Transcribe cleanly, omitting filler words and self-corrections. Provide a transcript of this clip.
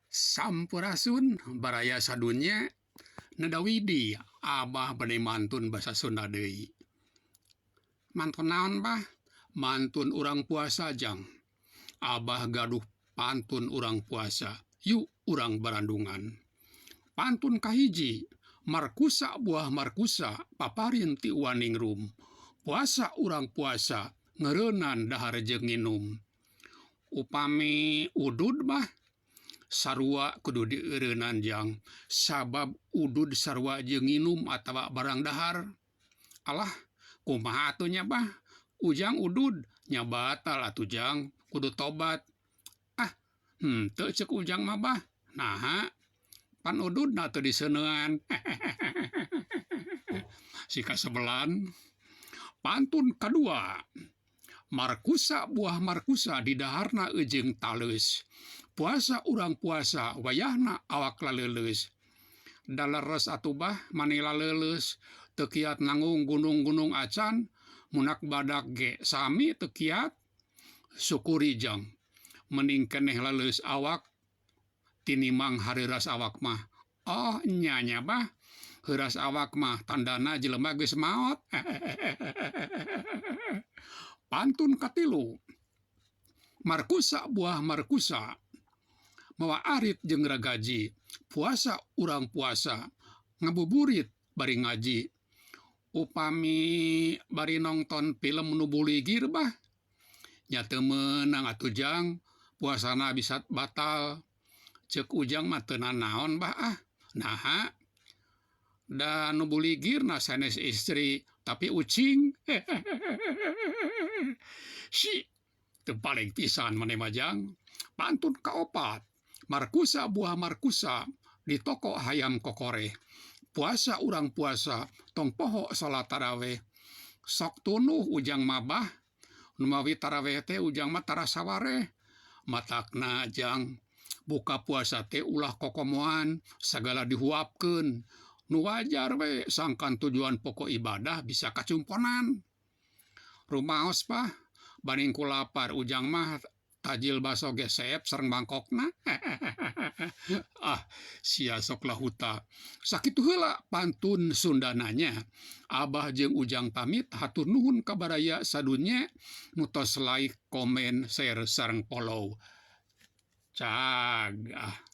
Sampurasun baraya sadunya nedawidi Abah bade mantun basa Sunda deui. Mantun naon bah? Mantun urang puasa jang. Abah gaduh pantun urang puasa. Yuk urang barandungan. Pantun kahiji, markusa buah markusa paparin ti waningrum. Puasa urang puasa ngeureunnan dahar jeung nginum. Upami udud bah sarua kudu dieureunnan jang sabab udud sarua jeung nginum atawa barang dahar. Alah kumaha atuh nya bah? Ujang udud nya batal atuh jang kudu tobat. Ah, henteu ceuk ujang mah bah. Naha? Pan ududna teu diseuneuan. Si kasebelan. Pantun kadua. Markusa buah markusa di daharna eujeng taleus. Puasa urang puasa wayahna awak laleuleus. Daleres atuh bah manila leuleus teu kiat nanggung gunung-gunung acan munak badak ge sami teu kiat. Syukuri jang mending keneh laleus awak tinimang hareuras awak mah. Oh nya nya bah heuras awak mah tandana jelema geus maot. Pantun katilu. Markusa buah markusa mawa arit jeung ragaji. Puasa urang puasa ngabuburit bari ngaji. Upami bari nongton film nu buligir bah nya teu meunang atuh jang puasana bisa batal. Ceuk ujang mah teu nanaon bah ah. Naha? Da nu buligirna sanes istri tapi ucing. Si teu paling pisan maneh mah jang. Pantun kaopat. Markusa buah markusa di toko hayam kokore. Puasa urang puasa tong poho salat taraweh. Sok tunuh ujang mah bah. Nu mawi taraweh teh ujang mah tara sawareh. Matakna jang buka puasa teh ulah kokomoan sagala dihuapkeun. Nu wajar we sangkan tujuan pokok ibadah bisa kacumponan. Rumaos bah baning ku lapar ujang mah tajil baso gesep sareng mangkokna. Ah, sia sok lahuta. Sakitu heula pantun Sundananya. Abah jeung ujang pamit hatur nuhun ka baraya sadunya nu tos like, komen, share sareng follow. Cagah.